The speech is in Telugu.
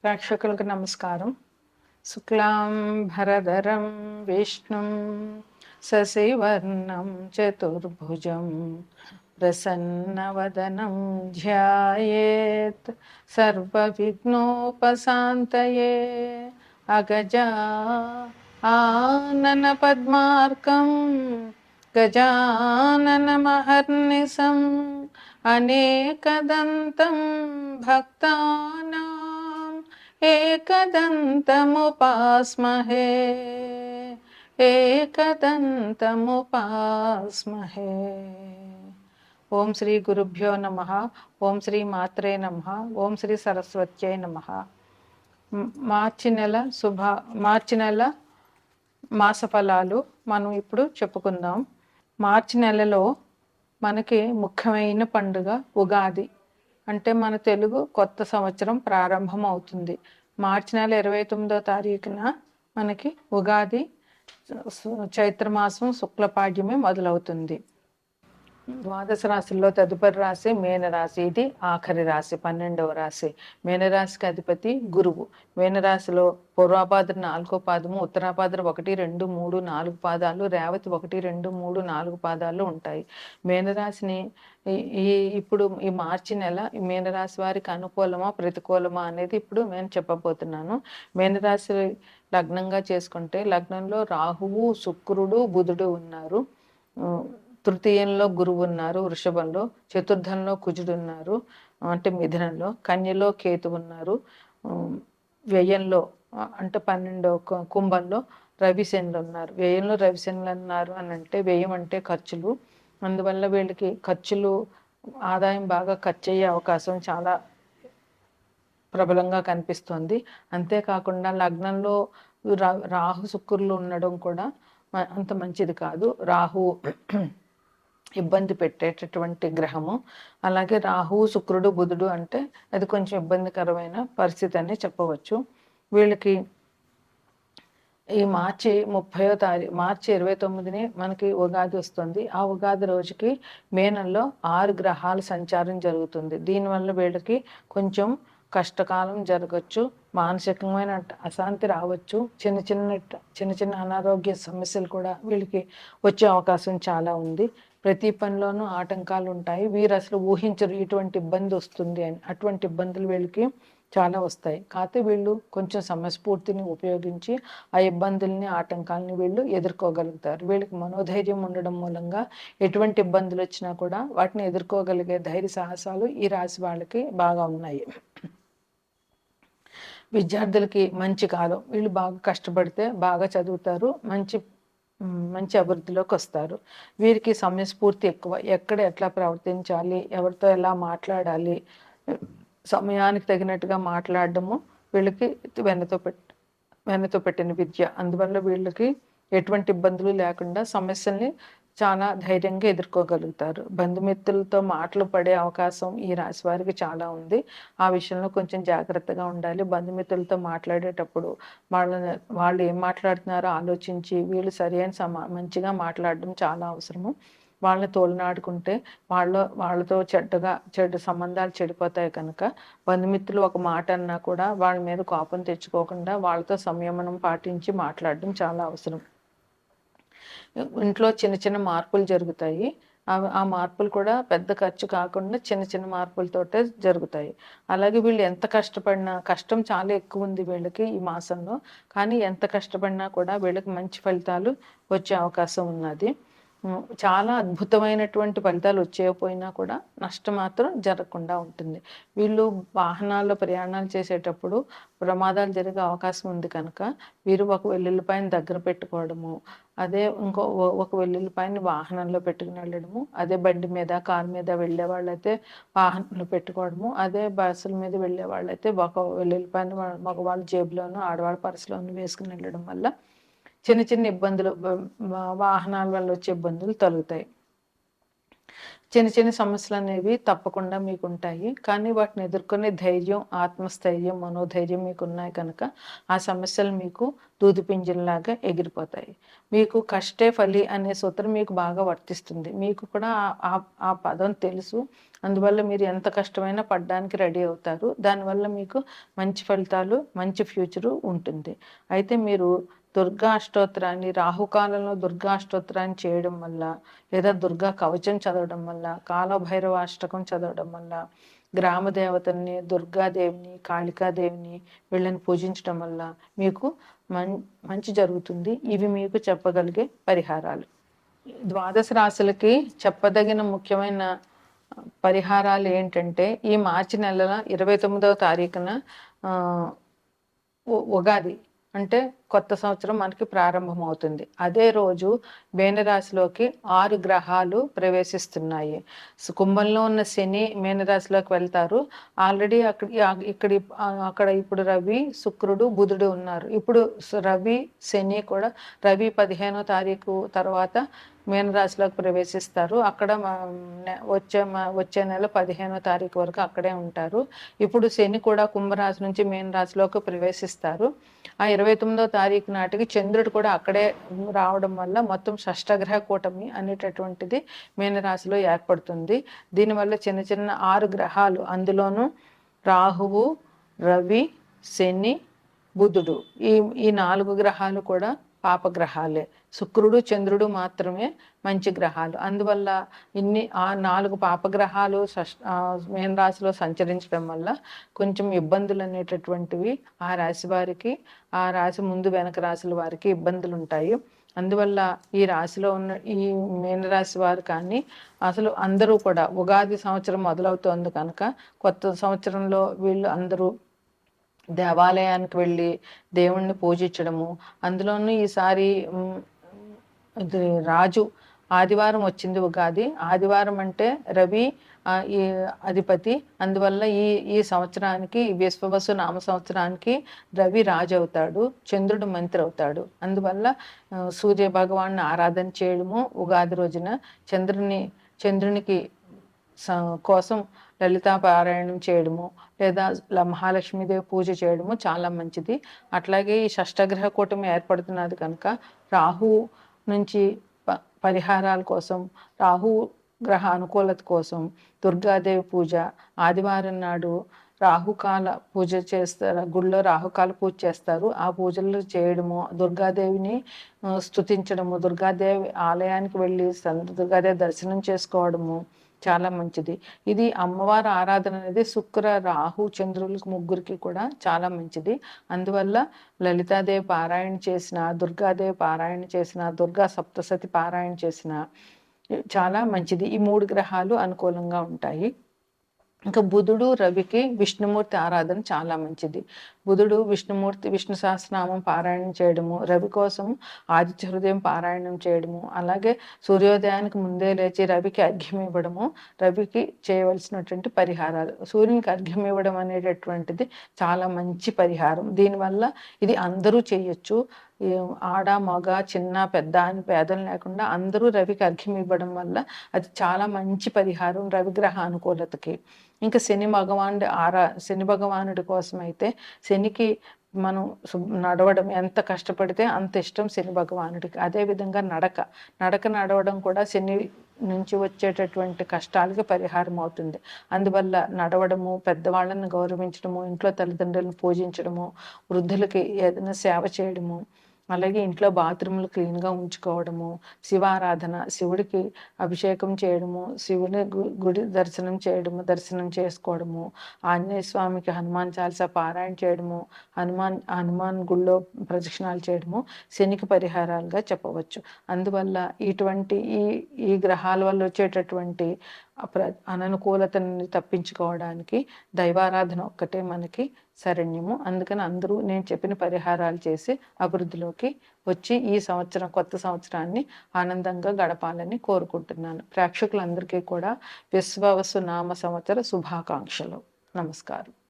ప్రేక్షకులకు నమస్కారం. శుక్లాం భరధరం విష్ణుం శశివర్ణం చతుర్భుజం ప్రసన్నవదనం ధ్యాయేత్ సర్వవిఘ్నోపశాంతయే. అగజా ఆనన పద్మార్కం గజాననమహర్నిశం అనేకదంతం భక్తానాం ఏకదంతముపాస్మహే ఏకదంతముపాస్మహే. ఓం శ్రీ గురుభ్యో నమః. ఓం శ్రీ మాత్రే నమః. ఓం శ్రీ సరస్వత్యై నమః. మార్చి నెల మాస ఫలాలు మనం ఇప్పుడు చెప్పుకుందాం. మార్చి నెలలో మనకి ముఖ్యమైన పండుగ ఉగాది. అంటే మన తెలుగు కొత్త సంవత్సరం ప్రారంభం అవుతుంది. మార్చి నెల 29వ తారీఖున మనకి ఉగాది, చైత్రమాసం శుక్లపాడ్యమే మొదలవుతుంది. ద్వాదశ రాశుల్లో తదుపరి రాశి మీనరాశి. ఇది ఆఖరి రాశి, 12వ రాశి. మీనరాశికి అధిపతి గురువు. మీనరాశిలో పూర్వాభాద్ర 4వ పాదము, ఉత్తరాభాద్ర 1, 2, 3, 4 పాదాలు, రేవతి 1, 2, 3, 4 పాదాలు ఉంటాయి. మీనరాశిని ఇప్పుడు ఈ మార్చి నెల మీనరాశి వారికి అనుకూలమా ప్రతికూలమా అనేది ఇప్పుడు నేను చెప్పబోతున్నాను. మీనరాశి లగ్నంగా చేసుకుంటే లగ్నంలో రాహువు, శుక్రుడు, బుధుడు ఉన్నారు. తృతీయంలో గురువు ఉన్నారు వృషభంలో, చతుర్థంలో కుజుడు ఉన్నారు అంటే మిథునంలో, కన్యలో కేతు ఉన్నారు, వ్యయంలో అంటే 12వ కుంభంలో రవిశనులు ఉన్నారు. వ్యయంలో రవిశనులు అన్నారు అని అంటే వ్యయం అంటే ఖర్చులు. అందువల్ల వీళ్ళకి ఖర్చులు, ఆదాయం బాగా ఖర్చు అయ్యే అవకాశం చాలా ప్రబలంగా కనిపిస్తుంది. అంతేకాకుండా లగ్నంలో రాహు శుక్రులు ఉండడం కూడా అంత మంచిది కాదు. రాహు ఇబ్బంది పెట్టేటటువంటి గ్రహము. అలాగే రాహువు, శుక్రుడు, బుధుడు అంటే అది కొంచెం ఇబ్బందికరమైన పరిస్థితి అని చెప్పవచ్చు. వీళ్ళకి ఈ మార్చి 29ని మనకి ఉగాది వస్తుంది. ఆ ఉగాది రోజుకి మేనంలో 6 గ్రహాల సంచారం జరుగుతుంది. దీనివల్ల వీళ్ళకి కొంచెం కష్టకాలం జరగచ్చు, మానసికమైన అశాంతి రావచ్చు, చిన్న చిన్న అనారోగ్య సమస్యలు కూడా వీళ్ళకి వచ్చే అవకాశం చాలా ఉంది. ప్రతి పనిలోనూ ఆటంకాలు ఉంటాయి. వీరు అసలు ఊహించరు ఇటువంటి ఇబ్బంది వస్తుంది అని. అటువంటి ఇబ్బందులు వీళ్ళకి చాలా వస్తాయి. కాకపోతే వీళ్ళు కొంచెం సమయస్ఫూర్తిని ఉపయోగించి ఆ ఇబ్బందుల్ని, ఆటంకాలని వీళ్ళు ఎదుర్కోగలుగుతారు. వీళ్ళకి మనోధైర్యం ఉండడం మూలంగా ఎటువంటి ఇబ్బందులు వచ్చినా కూడా వాటిని ఎదుర్కోగలిగే ధైర్య సాహసాలు ఈ రాశి వాళ్ళకి బాగా ఉన్నాయి. విద్యార్థులకి మంచి కాలం. వీళ్ళు బాగా కష్టపడితే బాగా చదువుతారు, మంచి అభివృద్ధిలోకి వస్తారు. వీరికి సమయస్ఫూర్తి ఎక్కువ. ఎక్కడ ఎట్లా ప్రవర్తించాలి, ఎవరితో ఎలా మాట్లాడాలి, సమయానికి తగినట్టుగా మాట్లాడడము వీళ్ళకి వెన్నతో పెట్టిన విద్య. అందువల్ల వీళ్ళకి ఎటువంటి ఇబ్బందులు లేకుండా సమస్యల్ని చాలా ధైర్యంగా ఎదుర్కోగలుగుతారు. బంధుమిత్రులతో మాటలు పడే అవకాశం ఈ రాశి వారికి చాలా ఉంది. ఆ విషయంలో కొంచెం జాగ్రత్తగా ఉండాలి. బంధుమిత్రులతో మాట్లాడేటప్పుడు వాళ్ళు ఏం మాట్లాడుతున్నారో ఆలోచించి వీళ్ళు సరైన మంచిగా మాట్లాడడం చాలా అవసరము. వాళ్ళని తోలనాడుకుంటే వాళ్ళతో చెడ్డ సంబంధాలు చెడిపోతాయి కనుక బంధుమిత్రులు ఒక మాట అన్నా కూడా వాళ్ళ మీద కోపం తెచ్చుకోకుండా వాళ్ళతో సంయమనం పాటించి మాట్లాడడం చాలా అవసరం. ఇంట్లో చిన్న చిన్న మార్పులు జరుగుతాయి. ఆ మార్పులు కూడా పెద్ద ఖర్చు కాకుండా చిన్న చిన్న మార్పులతోటే జరుగుతాయి. అలాగే వీళ్ళు ఎంత కష్టపడినా, కష్టం చాలా ఎక్కువ ఉంది వీళ్ళకి ఈ మాసంలో, కానీ ఎంత కష్టపడినా కూడా వీళ్ళకి మంచి ఫలితాలు వచ్చే అవకాశం ఉన్నది. చాలా అద్భుతమైనటువంటి ఫలితాలు వచ్చేపోయినా కూడా నష్టం మాత్రం జరగకుండా ఉంటుంది. వీళ్ళు వాహనాల్లో ప్రయాణాలు చేసేటప్పుడు ప్రమాదాలు జరిగే అవకాశం ఉంది కనుక వీరు ఒక వెల్లుల్లిపాయని దగ్గర పెట్టుకోవడము, అదే ఒక వెల్లుల్లిపాయని వాహనంలో పెట్టుకుని వెళ్ళడము, అదే బండి మీద కారు మీద వెళ్ళే వాళ్ళైతే వాహనంలో పెట్టుకోవడము, అదే బస్సుల మీద వెళ్ళే వాళ్ళైతే ఒక వెల్లుల్లిపాయని మగవాళ్ళ జేబులోను ఆడవాళ్ళ పర్సులోను వేసుకుని వెళ్ళడం వల్ల చిన్న చిన్న ఇబ్బందులు, వాహనాల వల్ల వచ్చే ఇబ్బందులు తొలగుతాయి. చిన్న చిన్న సమస్యలు అనేవి తప్పకుండా మీకు ఉంటాయి. కానీ వాటిని ఎదుర్కొనే ధైర్యం, ఆత్మస్థైర్యం, మనోధైర్యం మీకు ఉన్నాయి కనుక ఆ సమస్యలు మీకు దూదిపింజల్లాగా ఎగిరిపోతాయి. మీకు కష్టే ఫలి అనే సూత్రం మీకు బాగా వర్తిస్తుంది. మీకు కూడా ఆ పదం తెలుసు. అందువల్ల మీరు ఎంత కష్టమైనా పడడానికి రెడీ అవుతారు. దానివల్ల మీకు మంచి ఫలితాలు, మంచి ఫ్యూచరు ఉంటుంది. అయితే మీరు దుర్గా అష్టోత్తరాన్ని రాహుకాలంలో దుర్గా అష్టోత్తరాన్ని చేయడం వల్ల, లేదా దుర్గా కవచం చదవడం వల్ల, కాలభైరవ అష్టకం చదవడం వల్ల, గ్రామ దేవతల్ని, దుర్గాదేవిని, కాళికాదేవిని వీళ్ళని పూజించడం వల్ల మీకు మంచి జరుగుతుంది. ఇవి మీకు చెప్పగలిగే పరిహారాలు. ద్వాదశ రాశులకి చెప్పదగిన ముఖ్యమైన పరిహారాలు ఏంటంటే, ఈ మార్చి నెల 29వ తారీఖున ఉగాది అంటే కొత్త సంవత్సరం మనకి ప్రారంభమవుతుంది. అదే రోజు మీనరాశిలోకి 6 గ్రహాలు ప్రవేశిస్తున్నాయి. కుంభంలో ఉన్న శని మీనరాశిలోకి వెళ్తారు. ఆల్రెడీ అక్కడ ఇప్పుడు రవి, శుక్రుడు, బుధుడు ఉన్నారు. ఇప్పుడు రవి, శని కూడా రవి 15వ తారీఖు తర్వాత మీనరాశిలోకి ప్రవేశిస్తారు. అక్కడ వచ్చే నెల 15వ తారీఖు వరకు అక్కడే ఉంటారు. ఇప్పుడు శని కూడా కుంభరాశి నుంచి మీనరాశిలోకి ప్రవేశిస్తారు. ఆ 29వ తారీఖు నాటికి చంద్రుడు కూడా అక్కడే రావడం వల్ల మొత్తం షష్టగ్రహ కూటమి అనేటటువంటిది మీనరాశిలో ఏర్పడుతుంది. దీనివల్ల చిన్న చిన్న 6 గ్రహాలు, అందులోనూ రాహువు, రవి, శని, బుధుడు, ఈ 4 గ్రహాలు కూడా పాపగ్రహాలే. శుక్రుడు, చంద్రుడు మాత్రమే మంచి గ్రహాలు. అందువల్ల ఆ 4 పాపగ్రహాలు మీనరాశిలో సంచరించడం వల్ల కొంచెం ఇబ్బందులు అనేటటువంటివి ఆ రాశి వారికి, ఆ రాశి ముందు వెనక రాశుల వారికి ఇబ్బందులు ఉంటాయి. అందువల్ల ఈ రాశిలో ఉన్న ఈ మీనరాశి వారు కానీ అసలు అందరూ కూడా ఉగాది సంవత్సరం మొదలవుతోంది కనుక కొత్త సంవత్సరంలో వీళ్ళు అందరూ దేవాలయానికి వెళ్ళి దేవుణ్ణి పూజించడము, అందులోనూ ఈసారి రాజు ఆదివారం వచ్చింది ఉగాది. ఆదివారం అంటే రవి ఈ అధిపతి. అందువల్ల ఈ సంవత్సరానికి విశ్వవసు నామ సంవత్సరానికి రవి రాజు అవుతాడు, చంద్రుడు మంత్రి అవుతాడు. అందువల్ల సూర్య భగవాన్ని ఆరాధన చేయడము, ఉగాది రోజున చంద్రునికి కోసం లలితా పారాయణం చేయడము, లేదా మహాలక్ష్మీదేవి పూజ చేయడము చాలా మంచిది. అట్లాగే ఈ షష్టగ్రహ కూటమి ఏర్పడుతున్నది కనుక రాహు నుంచి పరిహారాల కోసం, రాహు గ్రహ అనుకూలత కోసం దుర్గాదేవి పూజ, ఆదివారం నాడు రాహుకాల పూజ చేస్తారు. గుళ్ళో రాహుకాల పూజ చేస్తారు. ఆ పూజలు చేయడము, దుర్గాదేవిని స్తుతించడము, దుర్గాదేవి ఆలయానికి వెళ్ళి దుర్గాదేవి దర్శనం చేసుకోవడము చాలా మంచిది. ఇది అమ్మవారి ఆరాధన అనేది శుక్ర, రాహు, చంద్రులకు ముగ్గురికి కూడా చాలా మంచిది. అందువల్ల లలితాదేవి పారాయణ చేసిన, దుర్గాదేవి పారాయణ చేసిన, దుర్గా సప్తసతి పారాయణ చేసిన చాలా మంచిది. ఈ 3 గ్రహాలు అనుకూలంగా ఉంటాయి. ఇంకా బుధుడు, రవికి విష్ణుమూర్తి ఆరాధన చాలా మంచిది. బుధుడు విష్ణు సహస్రనామం పారాయణం చేయడము, రవి కోసం ఆదిత్య హృదయం పారాయణం చేయడము, అలాగే సూర్యోదయానికి ముందే లేచి రవికి అర్ఘ్యం ఇవ్వడము, రవికి చేయవలసినటువంటి పరిహారాలు. సూర్యునికి అర్ఘ్యం ఇవ్వడం అనేటటువంటిది చాలా మంచి పరిహారం. దీనివల్ల ఇది అందరూ చేయొచ్చు. ఆడ, మగ, చిన్న, పెద్ద అని భేదం లేకుండా అందరూ రవికి అర్ఘ్యం ఇవ్వడం వల్ల అది చాలా మంచి పరిహారం రవిగ్రహ అనుకూలతకి. ఇంకా శని భగవానుడి కోసం అయితే శనికి మనం నడవడం ఎంత కష్టపడితే అంత ఇష్టం శని భగవానుడికి. అదేవిధంగా నడవడం కూడా శని నుంచి వచ్చేటటువంటి కష్టాలకి పరిహారం అవుతుంది. అందువల్ల నడవడము, పెద్దవాళ్ళని గౌరవించడము, ఇంట్లో తల్లిదండ్రులను పూజించడము, వృద్ధులకి ఏదైనా సేవ చేయడము, అలాగే ఇంట్లో బాత్రూమ్లు క్లీన్గా ఉంచుకోవడము, శివారాధన, శివుడికి అభిషేకం చేయడము, శివుని గుడి దర్శనం చేసుకోవడము, ఆంజనేయ స్వామికి హనుమాన్ చాలీసా పారాయణ చేయడము, హనుమాన్ గుళ్ళో ప్రదక్షిణాలు చేయడము శనికి పరిహారాలుగా చెప్పవచ్చు. అందువల్ల ఇటువంటి ఈ గ్రహాల వల్ల వచ్చేటటువంటి అననుకూలతని తప్పించుకోవడానికి దైవారాధన ఒక్కటే మనకి శరణ్యము. అందుకని అందరూ నేను చెప్పిన పరిహారాలు చేసి అభివృద్ధిలోకి వచ్చి ఈ సంవత్సరం, కొత్త సంవత్సరాన్ని ఆనందంగా గడపాలని కోరుకుంటున్నాను. ప్రేక్షకులందరికీ కూడా విశ్వవసు నామ సంవత్సర శుభాకాంక్షలు. నమస్కారం.